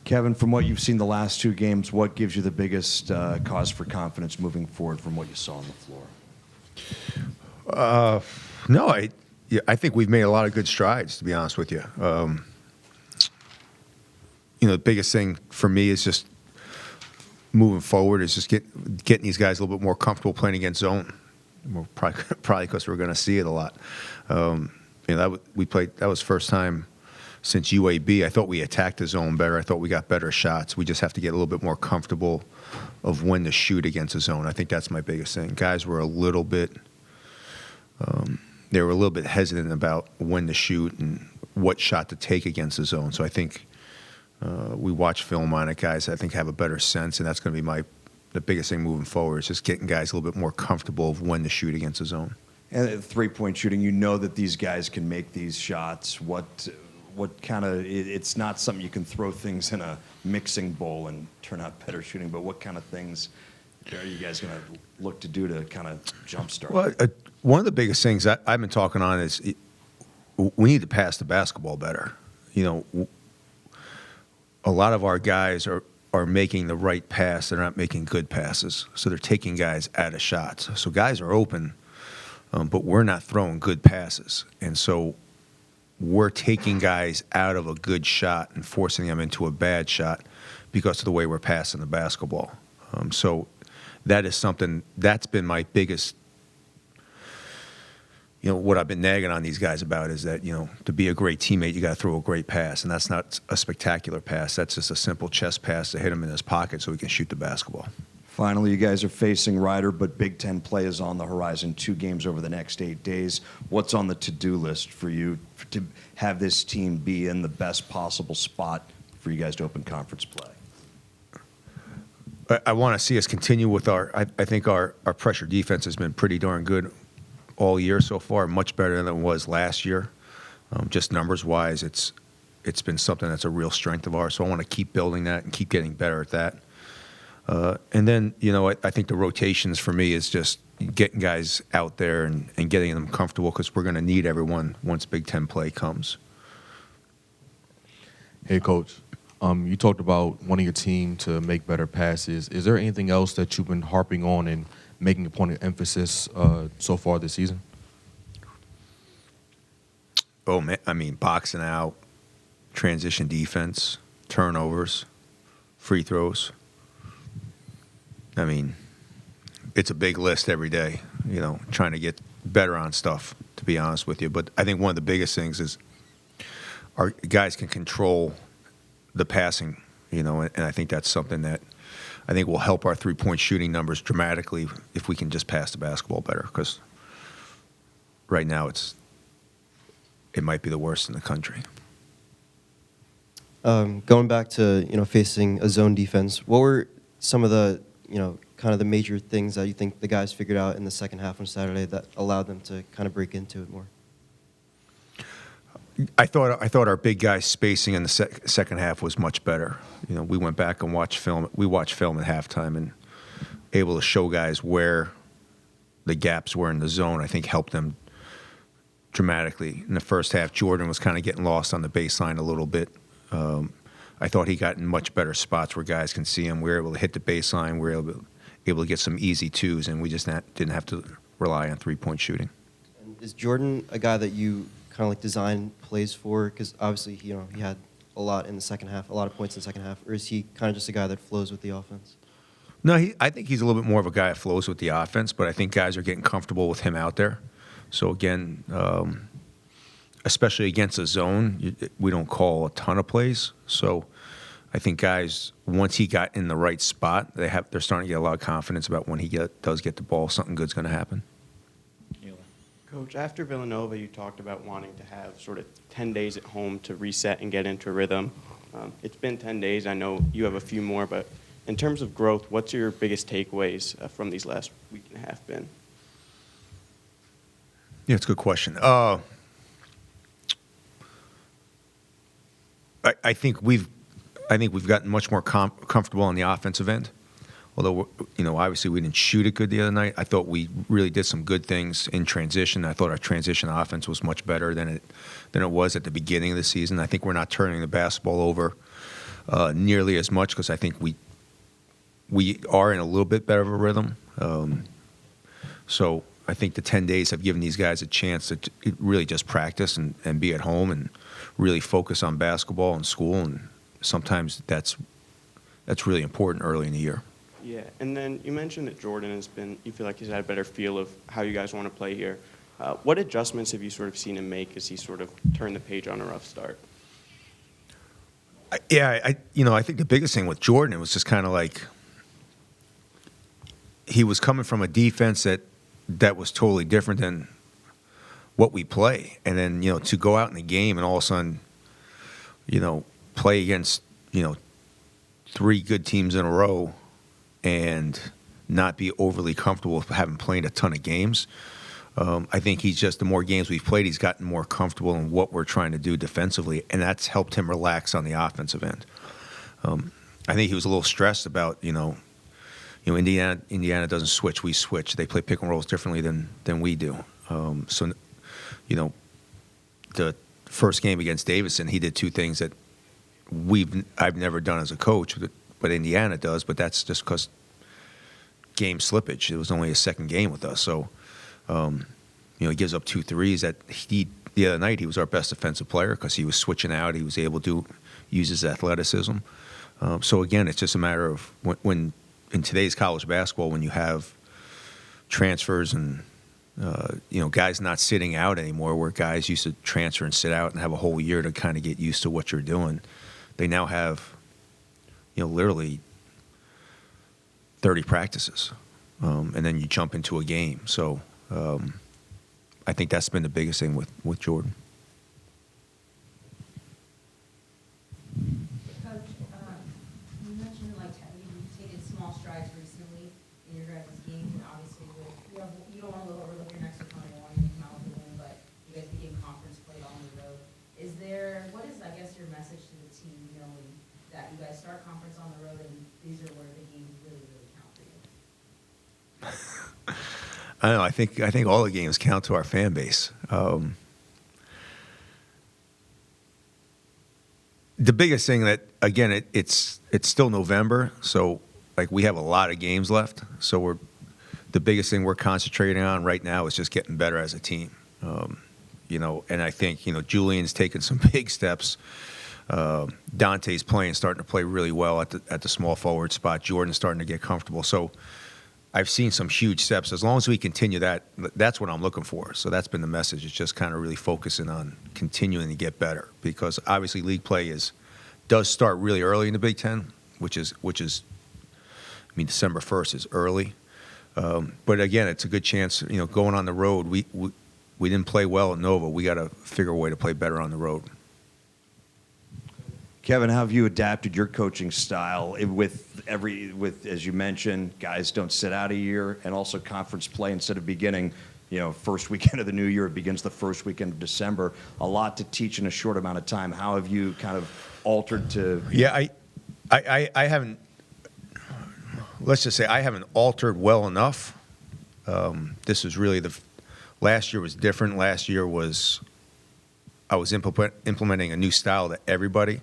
Kevin, from what you've seen the last two games, what gives you the biggest cause for confidence moving forward from what you saw on the floor? No, I think we've made a lot of good strides, to be honest with you. The biggest thing for me is just moving forward is just getting these guys a little bit more comfortable playing against zone. Probably because we're going to see it a lot. That was first time since UAB. I thought we attacked the zone better. I thought we got better shots. We just have to get a little bit more comfortable of when to shoot against the zone. I think that's my biggest thing. Guys were a little bit hesitant about when to shoot and what shot to take against the zone. So I think we watch film on it. Guys, I think, have a better sense, and that's going to be the biggest thing moving forward is just getting guys a little bit more comfortable of when to shoot against the zone. And three-point shooting, you know that these guys can make these shots. What kind of, it's not something you can throw things in a mixing bowl and turn out better shooting, but what kind of things are you guys going to look to do to kind of jumpstart? Well, one of the biggest things I've been talking on is we need to pass the basketball better. A lot of our guys are making the right pass. They're not making good passes. So they're taking guys out of shots. So guys are open, but we're not throwing good passes. And so we're taking guys out of a good shot and forcing them into a bad shot because of the way we're passing the basketball. So that is something that's been my biggest, what I've been nagging on these guys about is that, to be a great teammate, you got to throw a great pass. And that's not a spectacular pass. That's just a simple chest pass to hit him in his pocket so he can shoot the basketball. Finally, you guys are facing Ryder, but Big Ten play is on the horizon, 2 games over the next 8 days. What's on the to-do list for you to have this team be in the best possible spot for you guys to open conference play? I want to see us continue with I think our pressure defense has been pretty darn good all year so far, much better than it was last year. Just numbers-wise, it's been something that's a real strength of ours. So I want to keep building that and keep getting better at that. And then, I think the rotations for me is just getting guys out there and getting them comfortable because we're going to need everyone once Big Ten play comes. Hey, Coach. You talked about wanting your team to make better passes. Is there anything else that you've been harping on and making a point of emphasis so far this season? Oh, man, boxing out, transition defense, turnovers, free throws. It's a big list every day, trying to get better on stuff, to be honest with you. But I think one of the biggest things is our guys can control the passing, and I think that's something that I think will help our three-point shooting numbers dramatically if we can just pass the basketball better. Because right now it might be the worst in the country. Going back to facing a zone defense, what were some of the kind of the major things that you think the guys figured out in the second half on Saturday that allowed them to kind of break into it more? I thought our big guy spacing in the second half was much better. We went back and watched film. We watched film at halftime and able to show guys where the gaps were in the zone. I think helped them dramatically. In the first half, Jordan was kind of getting lost on the baseline a little bit. I thought he got in much better spots where guys can see him. We were able to hit the baseline. We were able to get some easy twos, and we just didn't have to rely on three-point shooting. And is Jordan a guy that you kind of like design plays for? Because obviously, he had a lot in the second half, a lot of points in the second half. Or is he kind of just a guy that flows with the offense? No, I think he's a little bit more of a guy that flows with the offense, but I think guys are getting comfortable with him out there. So, again, especially against a zone, we don't call a ton of plays. So I think guys, once he got in the right spot, they're starting to get a lot of confidence about when he does get the ball, something good's going to happen. Coach, after Villanova, you talked about wanting to have sort of 10 days at home to reset and get into a rhythm. It's been 10 days. I know you have a few more, but in terms of growth, what's your biggest takeaways from these last week and a half been? Yeah, it's a good question. I think we've gotten much more comfortable on the offensive end. Although, obviously we didn't shoot it good the other night. I thought we really did some good things in transition. I thought our transition offense was much better than it was at the beginning of the season. I think we're not turning the basketball over nearly as much because I think we are in a little bit better of a rhythm. So I think the 10 days have given these guys a chance to really just practice and be at home and really focus on basketball and school. And sometimes that's really important early in the year. Yeah, and then you mentioned that Jordan you feel like he's had a better feel of how you guys want to play here. What adjustments have you sort of seen him make as he sort of turned the page on a rough start? I think the biggest thing with Jordan, it was just kind of like he was coming from a defense that was totally different than what we play. And then, to go out in the game and all of a sudden, play against, 3 good teams in a row and not be overly comfortable with having played a ton of games. I think the more games we've played, he's gotten more comfortable in what we're trying to do defensively, and that's helped him relax on the offensive end. I think he was a little stressed about, Indiana doesn't switch, we switch. They play pick and rolls differently than we do. So, the first game against Davidson, he did 2 things that I've never done as a coach, but Indiana does. But that's just because game slippage. It was only his second game with us, so he gives up 2 threes. That the other night he was our best defensive player because he was switching out. He was able to use his athleticism. So again, it's just a matter of when in today's college basketball, when you have transfers and guys not sitting out anymore, where guys used to transfer and sit out and have a whole year to kind of get used to what you're doing. They now have, literally 30 practices, and then you jump into a game. So I think that's been the biggest thing with Jordan. Coach, you mentioned you've taken small strides recently in your guys' games, and obviously you don't want to overlook your next opponent. You want to come out with a win, but you guys begin conference play on the road. What is your message to the team, knowing that you guys start conference on the road and these are where the games really, really count for you? I don't know. I think all the games count to our fan base. The biggest thing that, again, it's still November, so we have a lot of games left. So the biggest thing we're concentrating on right now is just getting better as a team. And I think Julian's taken some big steps. Dante's starting to play really well at the small forward spot. Jordan's starting to get comfortable. So I've seen some huge steps. As long as we continue that, that's what I'm looking for. So that's been the message. It's just kind of really focusing on continuing to get better, because obviously league play does start really early in the Big Ten, which is December 1st is early. But again, it's a good chance. Going on the road, we didn't play well at Nova. We got to figure a way to play better on the road. Kevin, how have you adapted your coaching style with, as you mentioned, guys don't sit out a year, and also conference play instead of beginning, first weekend of the new year, it begins the first weekend of December. A lot to teach in a short amount of time. How have you kind of altered to? Yeah, I haven't. Let's just say I haven't altered well enough. This is really last year was different. Last year I was implementing a new style to everybody.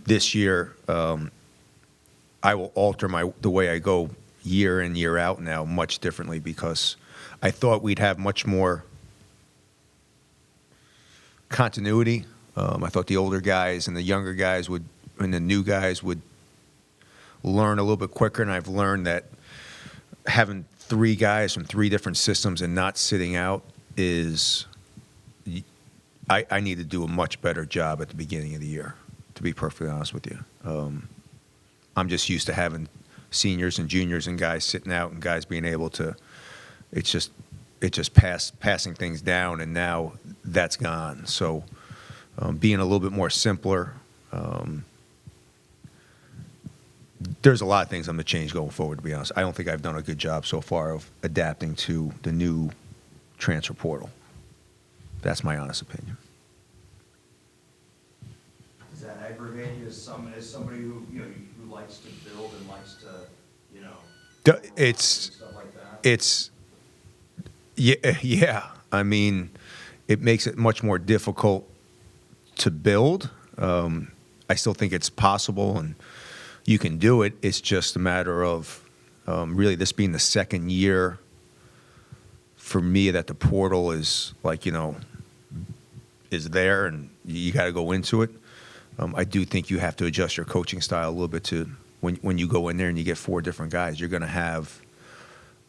This year, I will alter the way I go year in, year out now much differently, because I thought we'd have much more continuity. I thought the older guys and the younger guys and the new guys would learn a little bit quicker, and I've learned that having 3 guys from 3 different systems and not sitting out I need to do a much better job at the beginning of the year, to be perfectly honest with you. I'm just used to having seniors and juniors and guys sitting out and guys being able to, it's just passing things down, and now that's gone. So being a little bit more simpler, there's a lot of things I'm going to change going forward, to be honest. I don't think I've done a good job so far of adapting to the new transfer portal. That's my honest opinion. Does that aggravate you as somebody who likes to build and likes to It's stuff like that? It's yeah. I mean, it makes it much more difficult to build. I still think it's possible and you can do it. It's just a matter of really this being the second year for me that the portal is like, is there and you got to go into it. I do think you have to adjust your coaching style a little bit to when you go in there and you get 4 different guys, you're going to have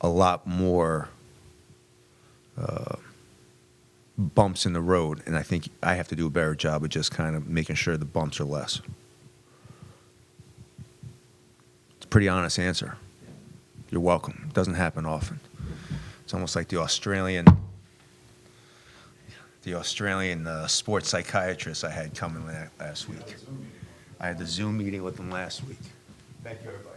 a lot more bumps in the road. And I think I have to do a better job of just kind of making sure the bumps are less. It's a pretty honest answer. You're welcome. It doesn't happen often. It's almost like the Australian sports psychiatrist I had coming last week. I had the Zoom meeting with him last week. Thank you, everybody.